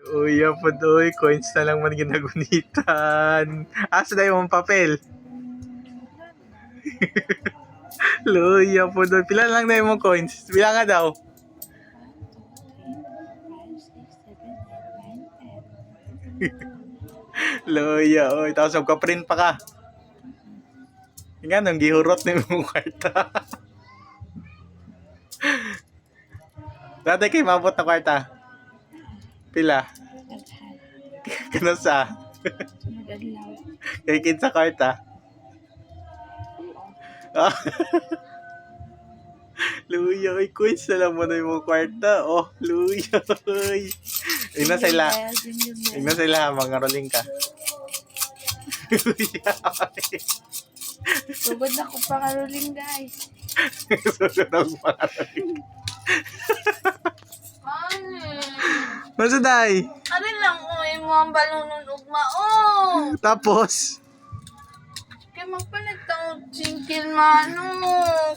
Uy, po doy, coins na lang man ginagunitan. Asa na yung papel? Luya po doy. Pila lang na yung coins? Pila nga daw? 1, 2, 3, 4, 5, 6, 7, 8, 9, 10. Luya, oy. Tapos magka-print pa ka. Nga, nang gihurot na yung kwarta. Dati kay mabot na kwarta. Pila? Daghan. Kano sa? Madadlaw. Kay kinsa kwarta. Ah. Luya, oy. Coins na lang mo na yung kwarta. Oh, luya, oy. Ina sila. Ina sila, mga rolling ka. Luya, oy. Sugod na ko pangaruling, guys. Sunod ang mga rolling. Masa day? Ano lang, mo ang balunong ugma, oh! Tapos? Kaya magpalit ang singkil manok.